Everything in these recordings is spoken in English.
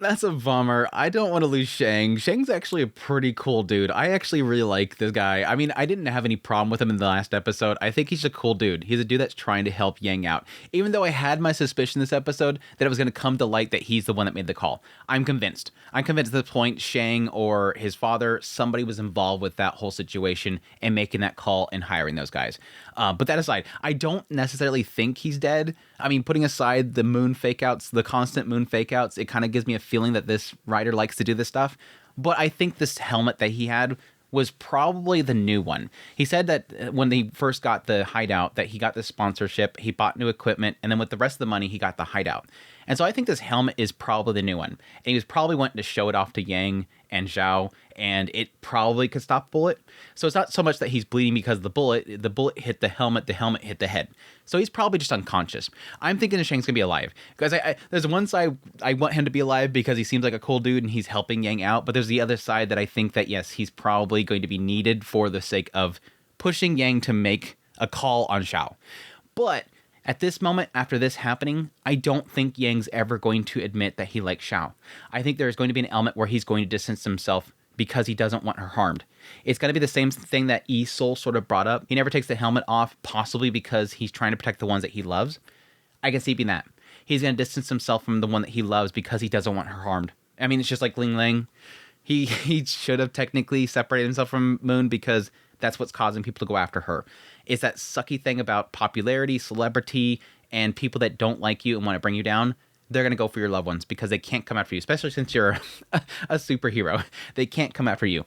That's a bummer. I don't want to lose Shang. Shang's actually a pretty cool dude. I actually really like this guy. I mean, I didn't have any problem with him in the last episode. I think he's a cool dude. He's a dude that's trying to help Yang out. Even though I had my suspicion this episode that it was going to come to light that he's the one that made the call. I'm convinced. I'm convinced at this point, Shang or his father, somebody was involved with that whole situation and making that call and hiring those guys. But that aside, I don't necessarily think he's dead. I mean, putting aside the moon fake outs, the constant moon fake outs, it kind of gives me a feeling that this writer likes to do this stuff. But I think this helmet that he had was probably the new one. He said that when they first got the hideout, that he got the sponsorship, he bought new equipment, and then with the rest of the money, he got the hideout. And so I think this helmet is probably the new one. And he was probably wanting to show it off to Yang and Zhao, and it probably could stop a bullet. So it's not so much that he's bleeding because the bullet hit the helmet hit the head. So he's probably just unconscious. I'm thinking that Shang's gonna be alive. Because there's one side I want him to be alive because he seems like a cool dude and he's helping Yang out, but there's the other side that I think that yes, he's probably going to be needed for the sake of pushing Yang to make a call on Zhao. But at this moment, after this happening, I don't think Yang's ever going to admit that he likes Zhao. I think there's going to be an element where he's going to distance himself because he doesn't want her harmed. It's going to be the same thing that Yi-Sol sort of brought up. He never takes the helmet off, possibly because he's trying to protect the ones that he loves. I can see being that. He's going to distance himself from the one that he loves because he doesn't want her harmed. I mean, it's just like Ling Ling. He should have technically separated himself from Moon because that's what's causing people to go after her. It's that sucky thing about popularity, celebrity, and people that don't like you and want to bring you down. They're going to go for your loved ones because they can't come after you, especially since you're a superhero. They can't come after you.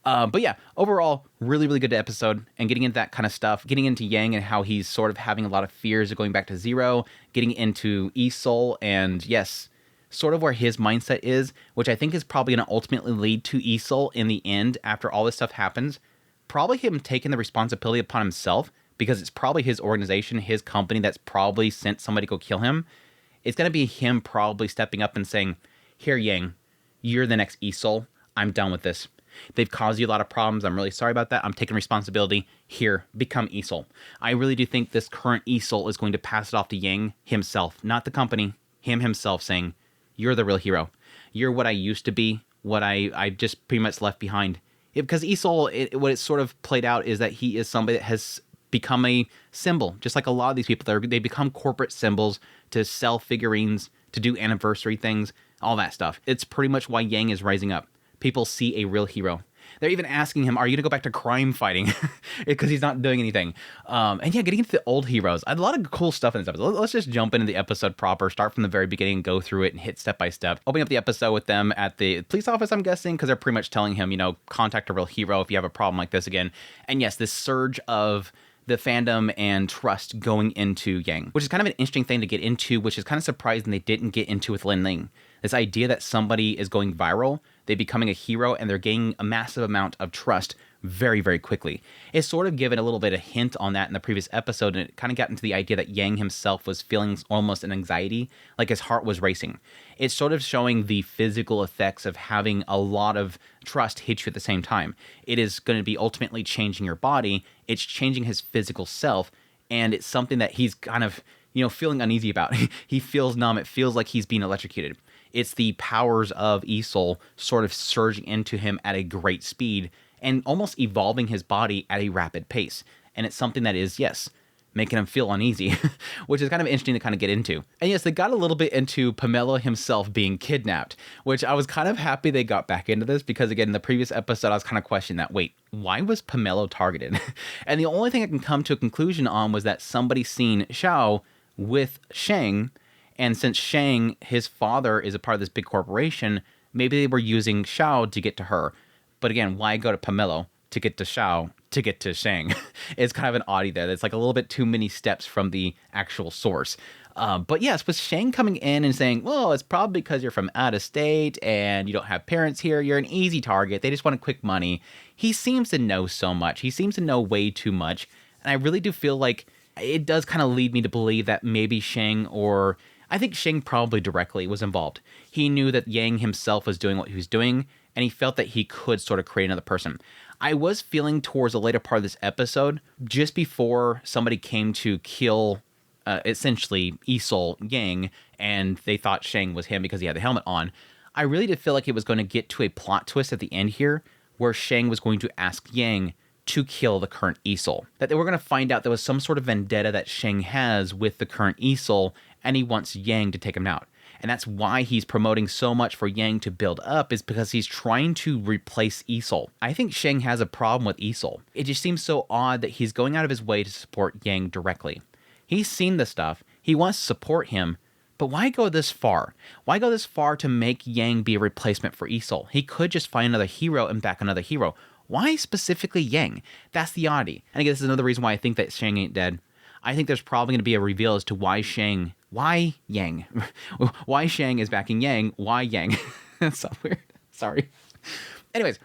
But yeah, overall, really, really good episode. And getting into that kind of stuff, getting into Yang and how he's sort of having a lot of fears of going back to zero, getting into Yi-Sol, and yes, sort of where his mindset is, which I think is probably going to ultimately lead to Yi-Sol in the end after all this stuff happens. Probably him taking the responsibility upon himself because it's probably his organization, his company that's probably sent somebody to go kill him. It's going to be him probably stepping up and saying, here, Yang, you're the next Yi-Sol. I'm done with this. They've caused you a lot of problems. I'm really sorry about that. I'm taking responsibility. Here, become Yi-Sol. I really do think this current Yi-Sol is going to pass it off to Yang himself, not the company, him himself saying, you're the real hero. You're what I used to be, what I just pretty much left behind. Because Yi-Sol, what it sort of played out is that he is somebody that has become a symbol, just like a lot of these people. They become corporate symbols to sell figurines, to do anniversary things, all that stuff. It's pretty much why Yang is rising up. People see a real hero. They're even asking him, are you going to go back to crime fighting? Because he's not doing anything. And yeah, getting into the old heroes. I had a lot of cool stuff in this episode. Let's just jump into the episode proper, start from the very beginning, and go through it and hit step by step. Opening up the episode with them at the police office, I'm guessing, because they're pretty much telling him, contact a real hero if you have a problem like this again. And yes, this surge of the fandom and trust going into Yang, which is kind of an interesting thing to get into, which is kind of surprising they didn't get into with Lin Ling. This idea that somebody is going viral, they're becoming a hero, and they're gaining a massive amount of trust very, very quickly. It's sort of given a little bit of hint on that in the previous episode, and it kind of got into the idea that Yang himself was feeling almost an anxiety, like his heart was racing. It's sort of showing the physical effects of having a lot of trust hit you at the same time. It is going to be ultimately changing your body. It's changing his physical self, and it's something that he's kind of, feeling uneasy about. He feels numb. It feels like he's being electrocuted. It's the powers of Yi-Sol sort of surging into him at a great speed and almost evolving his body at a rapid pace. And it's something that is, yes, making him feel uneasy, which is kind of interesting to kind of get into. And yes, they got a little bit into Pomelo himself being kidnapped, which I was kind of happy they got back into this because, again, in the previous episode, I was kind of questioning that, wait, why was Pomelo targeted? And the only thing I can come to a conclusion on was that somebody seen Xiao with Shang. And since Shang, his father, is a part of this big corporation, maybe they were using Xiao to get to her. But again, why go to Pomelo to get to Xiao to get to Shang? It's kind of an oddity there. It's like a little bit too many steps from the actual source. But yes, with Shang coming in and saying, well, it's probably because you're from out of state and you don't have parents here. You're an easy target. They just want quick money. He seems to know so much. He seems to know way too much. And I really do feel like it does kind of lead me to believe that maybe Shang, or I think Shang probably directly was involved. He knew that Yang himself was doing what he was doing, and he felt that he could sort of create another person. I was feeling towards the later part of this episode, just before somebody came to kill, essentially, Yi-Sol Yang, and they thought Shang was him because he had the helmet on. I really did feel like it was going to get to a plot twist at the end here where Shang was going to ask Yang to kill the current Easel. That they were going to find out there was some sort of vendetta that Shang has with the current Easel, and he wants Yang to take him out. And that's why he's promoting so much for Yang to build up, is because he's trying to replace Easel. I think Shang has a problem with Easel. It just seems so odd that he's going out of his way to support Yang directly. He's seen the stuff, he wants to support him, but why go this far? Why go this far to make Yang be a replacement for Easel? He could just find another hero and back another hero. Why specifically Yang? That's the oddity. And again, this is another reason why I think that Shang ain't dead. I think there's probably going to be a reveal as to why Yang is backing Yang, why Yang. That's so weird. Sorry. Anyways,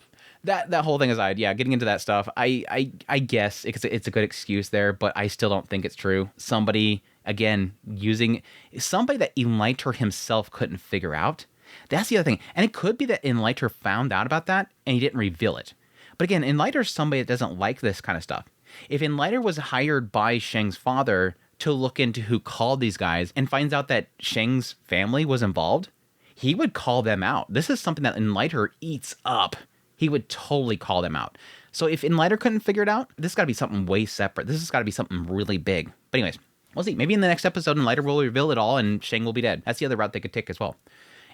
that whole thing aside, yeah, getting into that stuff, I guess it's a good excuse there, but I still don't think it's true. Somebody, again, using somebody that Enlighter himself couldn't figure out. That's the other thing. And it could be that Enlighter found out about that and he didn't reveal it. But again, Enlighter's somebody that doesn't like this kind of stuff. If Enlighter was hired by Shang's father to look into who called these guys and finds out that Shang's family was involved, he would call them out. This is something that Enlighter eats up. He would totally call them out. So if Enlighter couldn't figure it out, this has got to be something way separate. This has got to be something really big. But anyways, we'll see. Maybe in the next episode, Enlighter will reveal it all and Shang will be dead. That's the other route they could take as well.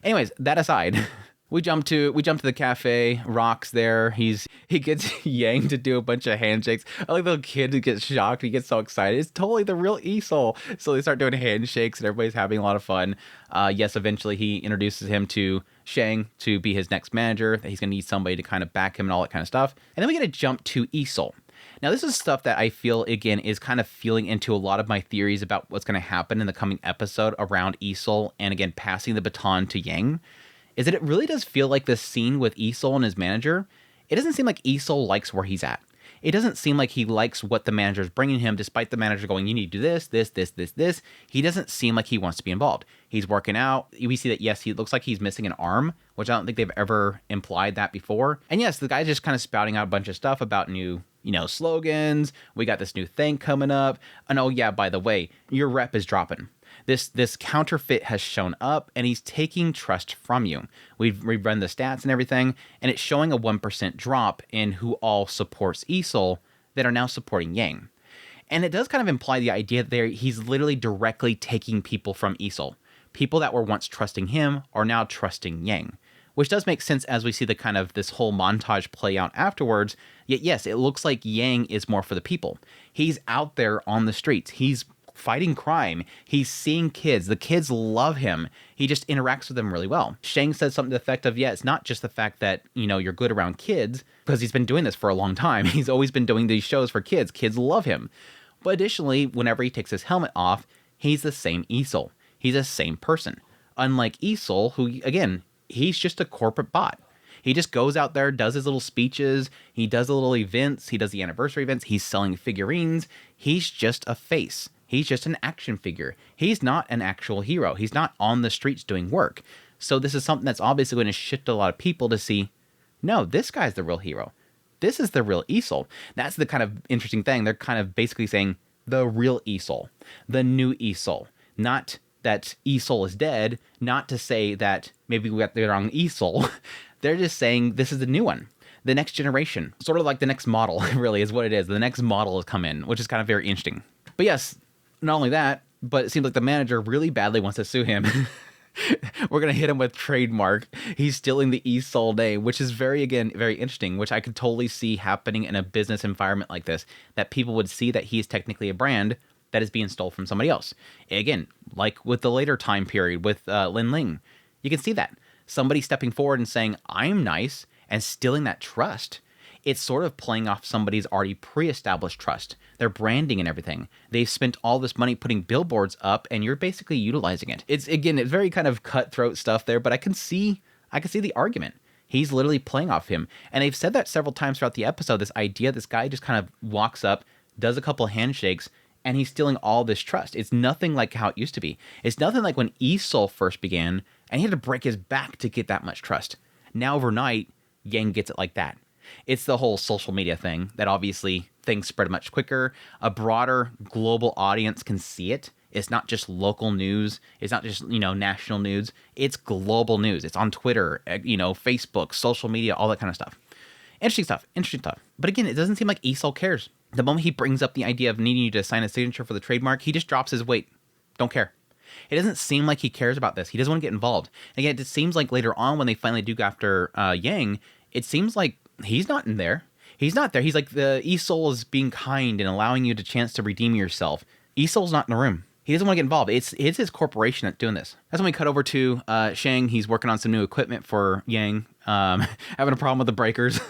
Anyways, that aside, we jump to the cafe. Rock's there. He gets Yang to do a bunch of handshakes. I like the little kid who gets shocked. He gets so excited. It's totally the real Easel. So they start doing handshakes and everybody's having a lot of fun. Yes, eventually he introduces him to Shang to be his next manager. That he's going to need somebody to kind of back him and all that kind of stuff. And then we get a jump to Easel. Now, this is stuff that I feel, again, is kind of feeling into a lot of my theories about what's going to happen in the coming episode around Easel and, again, passing the baton to Yang. Is that it really does feel like this scene with Easel and his manager, it doesn't seem like Easel likes where he's at. It doesn't seem like he likes what the manager is bringing him, despite the manager going, you need to do this. He doesn't seem like he wants to be involved. He's working out. We see that, yes, he looks like he's missing an arm, which I don't think they've ever implied that before. And yes, the guy's just kind of spouting out a bunch of stuff about new, slogans. We got this new thing coming up. And oh yeah, by the way, your rep is dropping. This counterfeit has shown up and he's taking trust from you. We've rerun the stats and everything, and it's showing a 1% drop in who all supports Easel that are now supporting Yang. And it does kind of imply the idea that he's literally directly taking people from Easel. People that were once trusting him are now trusting Yang, which does make sense as we see the kind of this whole montage play out afterwards. Yet yes, it looks like Yang is more for the people. He's out there on the streets. He's fighting crime. He's seeing kids. The kids love him. He just interacts with them really well. Shang says something to the effect of, yeah, it's not just the fact that, you're good around kids, because he's been doing this for a long time. He's always been doing these shows for kids. Kids love him. But additionally, whenever he takes his helmet off, he's the same Easel. He's the same person. Unlike Easel, who, again, he's just a corporate bot. He just goes out there, does his little speeches, he does the little events, he does the anniversary events, he's selling figurines. He's just a face. He's just an action figure. He's not an actual hero. He's not on the streets doing work. So this is something that's obviously going to shift a lot of people to see, no, this guy's the real hero. This is the real Easel. That's the kind of interesting thing. They're kind of basically saying the real Easel, the new Easel. Not that Easel is dead, not to say that maybe we got the wrong Easel. They're just saying this is the new one. The next generation, sort of like the next model, really is what it is. The next model has come in, which is kind of very interesting. But yes, not only that, but it seems like the manager really badly wants to sue him. We're going to hit him with trademark. He's stealing the Easel name, which is very interesting, which I could totally see happening in a business environment like this, that people would see that he's technically a brand that is being stolen from somebody else. Again, like with the later time period with Lin Ling, you can see that. Somebody stepping forward and saying, I'm nice, and stealing that trust. It's sort of playing off somebody's already pre-established trust, their branding and everything. They've spent all this money putting billboards up, and you're basically utilizing it. It's very kind of cutthroat stuff there, but I can see the argument. He's literally playing off him. And they've said that several times throughout the episode, this idea, this guy just kind of walks up, does a couple handshakes, and he's stealing all this trust. It's nothing like how it used to be. It's nothing like when Easel first began, and he had to break his back to get that much trust. Now overnight, Yang gets it like that. It's the whole social media thing that obviously things spread much quicker. A broader global audience can see it. It's not just local news. It's not just, national news. It's global news. It's on Twitter, Facebook, social media, all that kind of stuff. Interesting stuff. Interesting stuff. But again, it doesn't seem like Isol cares. The moment he brings up the idea of needing you to sign a signature for the trademark, he just drops his weight. Don't care. It doesn't seem like he cares about this. He doesn't want to get involved. Again, it seems like later on when they finally do go after Yang, it seems like he's not in there. He's not there. He's like, the Isol is being kind and allowing you the chance to redeem yourself. Isol's not in the room. He doesn't want to get involved. It's his corporation that's doing this. That's when we cut over to Shang. He's working on some new equipment for Yang, having a problem with the breakers.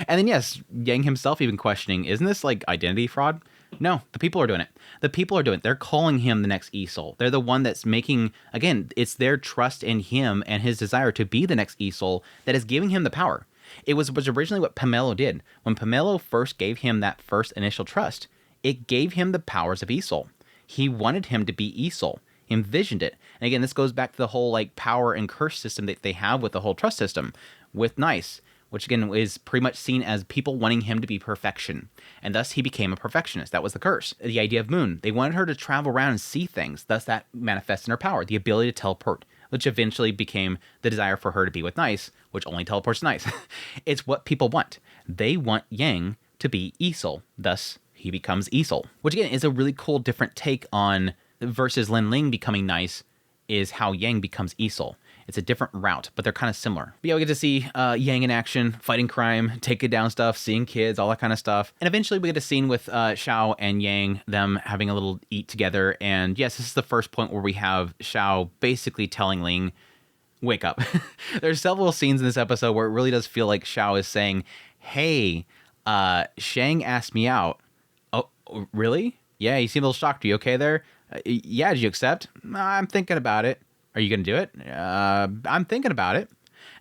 And then, yes, Yang himself even questioning, isn't this like identity fraud? No, the people are doing it. The people are doing it. They're calling him the next Isol. They're the one that's making, again, it's their trust in him and his desire to be the next Isol that is giving him the power. It was originally what Pomelo did. When Pomelo first gave him that first initial trust, it gave him the powers of Isol. He wanted him to be Isol, envisioned it. And again, this goes back to the whole like power and curse system that they have with the whole trust system with Nice, which again is pretty much seen as people wanting him to be perfection. And thus he became a perfectionist. That was the curse. The idea of Moon. They wanted her to travel around and see things. Thus that manifests in her power, the ability to teleport, which eventually became the desire for her to be with Nice, which only teleports Nice. It's what people want. They want Yang to be Isol. Thus he becomes Isol, which again is a really cool different take on versus Lin Ling becoming Nice is how Yang becomes Isol. It's a different route, but they're kind of similar. But yeah, we get to see Yang in action, fighting crime, taking down stuff, seeing kids, all that kind of stuff. And eventually we get a scene with Xiao and Yang, them having a little eat together. And yes, this is the first point where we have Xiao basically telling Ling, wake up. There's several scenes in this episode where it really does feel like Xiao is saying, hey, Shang asked me out. Oh, really? Yeah, you seem a little shocked. Are you okay there? Yeah, did you accept? I'm thinking about it. Are you going to do it? I'm thinking about it.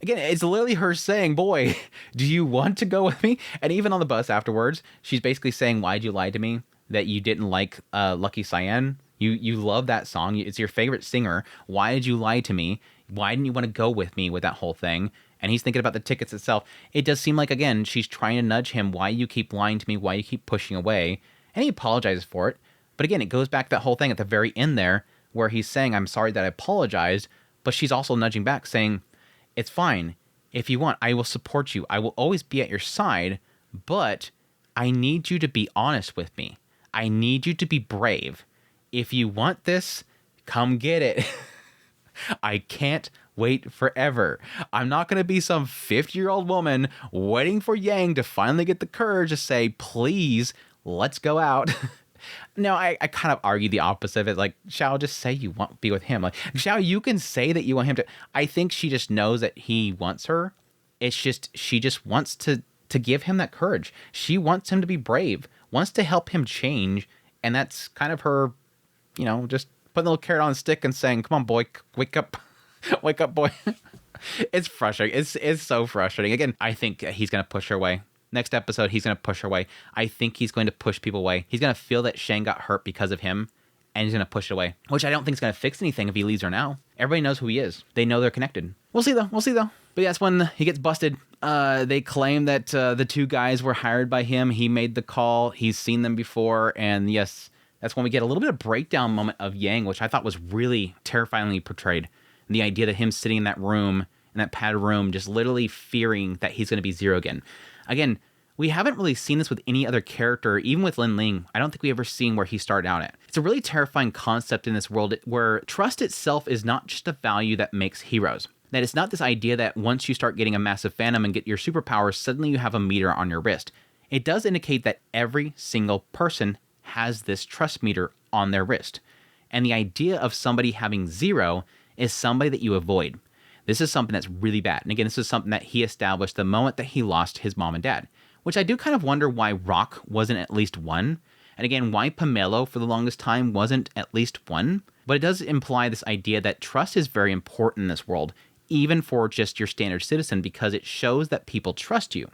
Again, it's literally her saying, boy, do you want to go with me? And even on the bus afterwards, she's basically saying, why'd you lie to me? That you didn't like Lucky Cyan? You love that song. It's your favorite singer. Why did you lie to me? Why didn't you want to go with me with that whole thing? And he's thinking about the tickets itself. It does seem like, again, she's trying to nudge him. Why you keep lying to me? Why you keep pushing away? And he apologizes for it. But again, it goes back to that whole thing at the very end there, where he's saying, I'm sorry that I apologized, but she's also nudging back saying, it's fine. If you want, I will support you. I will always be at your side, but I need you to be honest with me. I need you to be brave. If you want this, come get it. I can't wait forever. I'm not going to be some 50-year-old woman waiting for Yang to finally get the courage to say, please, let's go out. No, I kind of argue the opposite of it. Like, Xiao, just say you want to be with him. Like, Xiao, you can say that you want him to. I think she just knows that he wants her. It's just, she just wants to give him that courage. She wants him to be brave, wants to help him change. And that's kind of her, just putting a little carrot on a stick and saying, come on, boy, wake up. Wake up, boy. It's frustrating. It's so frustrating. Again, I think he's going to push her away. Next episode, he's going to push her away. I think he's going to push people away. He's going to feel that Shang got hurt because of him, and he's going to push it away, which I don't think is going to fix anything if he leaves her now. Everybody knows who he is. They know they're connected. We'll see, though. But yes, when he gets busted, they claim that the two guys were hired by him. He made the call. He's seen them before, and yes, that's when we get a little bit of breakdown moment of Yang, which I thought was really terrifyingly portrayed. And the idea that him sitting in that room, in that padded room, just literally fearing that he's going to be Zero again. Again, we haven't really seen this with any other character, even with Lin Ling. I don't think we've ever seen where he started out at. It's a really terrifying concept in this world where trust itself is not just a value that makes heroes. That it's not this idea that once you start getting a massive fandom and get your superpowers, suddenly you have a meter on your wrist. It does indicate that every single person has this trust meter on their wrist. And the idea of somebody having 0 is somebody that you avoid. This is something that's really bad. And again, this is something that he established the moment that he lost his mom and dad, which I do kind of wonder why Rock wasn't at least 1. And again, why Pomelo for the longest time wasn't at least 1. But it does imply this idea that trust is very important in this world, even for just your standard citizen, because it shows that people trust you,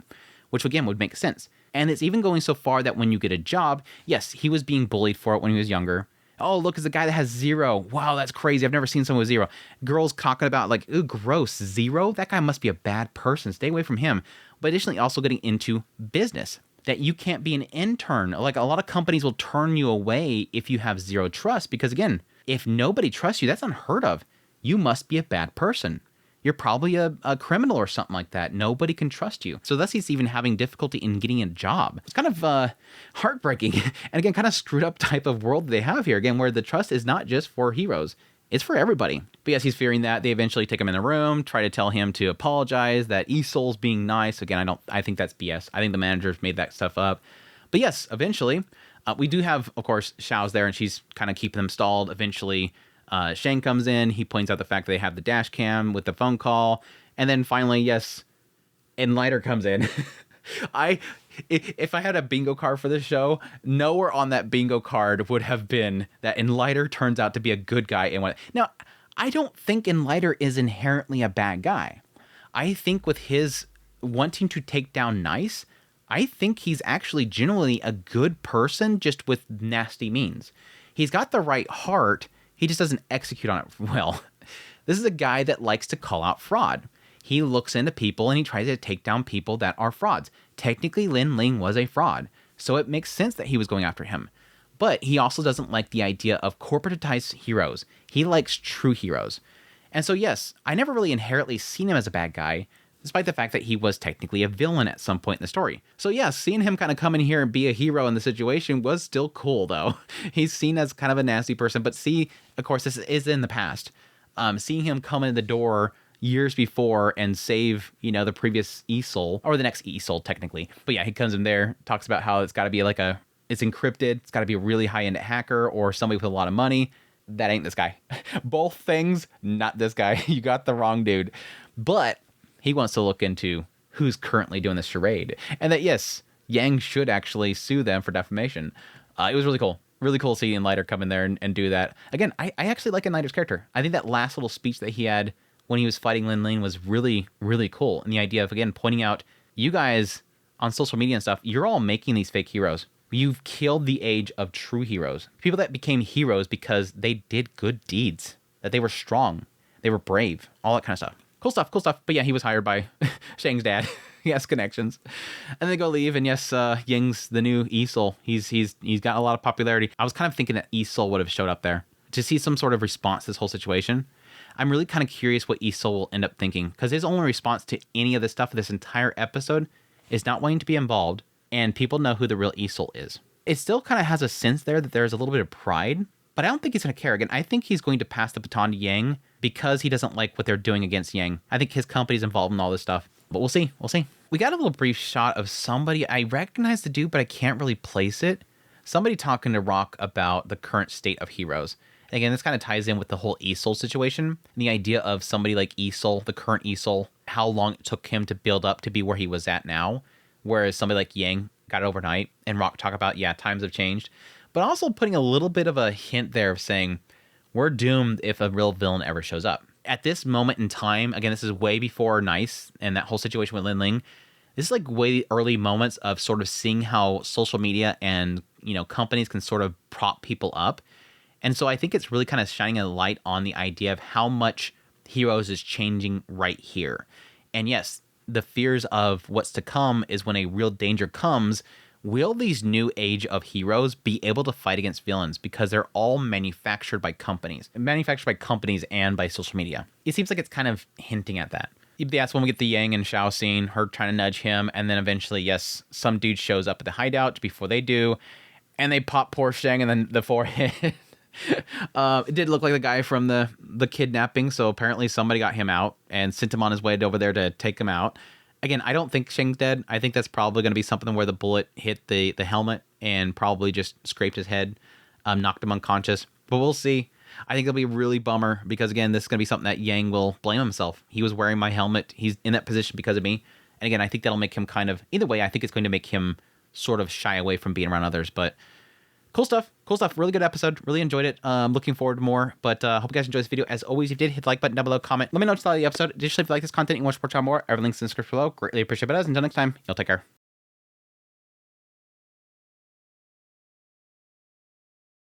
which again would make sense. And it's even going so far that when you get a job, yes, he was being bullied for it when he was younger. Oh, look, it's a guy that has 0. Wow, that's crazy. I've never seen someone with 0. Girls talking about like, ooh, gross, 0? That guy must be a bad person. Stay away from him. But additionally, also getting into business. that you can't be an intern. Like, a lot of companies will turn you away if you have zero trust, because again, if nobody trusts you, that's unheard of. You must be a bad person. You're probably a criminal or something like that. Nobody can trust you. So thus he's even having difficulty in getting a job. It's kind of heartbreaking. And again, kind of screwed up type of world they have here. Again, where the trust is not just for heroes. It's for everybody. But yes, he's fearing that. They eventually take him in a room, try to tell him to apologize, that Isol's being nice. Again, I think that's BS. I think the managers made that stuff up. But yes, eventually, we do have, of course, Xiao's there, and she's kind of keeping them stalled. Eventually, Shang comes in. He points out the fact that they have the dash cam with the phone call. And then finally, yes, Enlighter comes in. If I had a bingo card for this show, nowhere on that bingo card would have been that Enlighter turns out to be a good guy. Now, I don't think Enlighter is inherently a bad guy. I think with his wanting to take down Nice, I think he's actually genuinely a good person, just with nasty means. He's got the right heart. He just doesn't execute on it well. This is a guy that likes to call out fraud. He looks into people and he tries to take down people that are frauds. Technically, Lin Ling was a fraud, so it makes sense that he was going after him. But he also doesn't like the idea of corporatized heroes. He likes true heroes. And so yes, I never really inherently seen him as a bad guy, despite the fact that he was technically a villain at some point in the story. So yeah, seeing him kind of come in here and be a hero in the situation was still cool, though. He's seen as kind of a nasty person, but see, of course, this is in the past. Seeing him come in the door years before and save, the previous Isol, or the next Isol, technically. But yeah, he comes in there, talks about how it's got to be it's encrypted, it's got to be a really high-end hacker or somebody with a lot of money. That ain't this guy. Both things, not this guy. You got the wrong dude. But he wants to look into who's currently doing this charade. And that, yes, Yang should actually sue them for defamation. It was really cool. Really cool seeing Enlighter come in there and do that. Again, I actually like Enlighter's character. I think that last little speech that he had when he was fighting Lin Ling was really, really cool. And the idea of, again, pointing out, you guys on social media and stuff, you're all making these fake heroes. You've killed the age of true heroes. People that became heroes because they did good deeds, that they were strong, they were brave, all that kind of stuff. Cool stuff, cool stuff. But yeah, he was hired by Shang's dad. He has connections. And they go leave, and yes, Ying's the new Isol. He's got a lot of popularity. I was kind of thinking that Isol would have showed up there to see some sort of response to this whole situation. I'm really kind of curious what Isol will end up thinking, because his only response to any of this stuff, this entire episode, is not wanting to be involved, and people know who the real Isol is. It still kind of has a sense there that there's a little bit of pride, but I don't think he's going to care. Again, I think he's going to pass the baton to Yang because he doesn't like what they're doing against Yang. I think his company's involved in all this stuff, but we'll see. We'll see. We got a little brief shot of somebody. I recognize the dude, but I can't really place it. Somebody talking to Rock about the current state of heroes. Again, this kind of ties in with the whole Isol situation. And the idea of somebody like Isol, the current Isol, how long it took him to build up to be where he was at now. Whereas somebody like Yang got it overnight. And Rock talk about, yeah, times have changed. But also putting a little bit of a hint there of saying, we're doomed if a real villain ever shows up. At this moment in time, again, this is way before Nice and that whole situation with Lin Ling. This is like way early moments of sort of seeing how social media and, companies can sort of prop people up. And so I think it's really kind of shining a light on the idea of how much Heroes is changing right here. And yes, the fears of what's to come is when a real danger comes, will these new age of heroes be able to fight against villains? Because they're all manufactured by companies. And by social media. It seems like it's kind of hinting at that. That's when we get the Yang and Xiao scene, her trying to nudge him, and then eventually, yes, some dude shows up at the hideout before they do, and they pop poor Shang and then the forehead. It did look like the guy from the kidnapping, so apparently somebody got him out and sent him on his way over there to take him out. Again, I don't think Shang's dead. I think that's probably going to be something where the bullet hit the helmet and probably just scraped his head, knocked him unconscious. But we'll see. I think it'll be a really bummer because, again, this is going to be something that Yang will blame himself. He was wearing my helmet. He's in that position because of me. And again, I think that'll make him kind of... Either way, I think it's going to make him sort of shy away from being around others. But cool stuff. Cool stuff. Really good episode. Really enjoyed it. Looking forward to more. But hope you guys enjoyed this video. As always, if you did, hit the like button down below. Comment. Let me know what you thought of the episode. Additionally, if you like this content and you want to support y'all more, every link's in the description below. Greatly appreciate it. Until next time, you'll take care.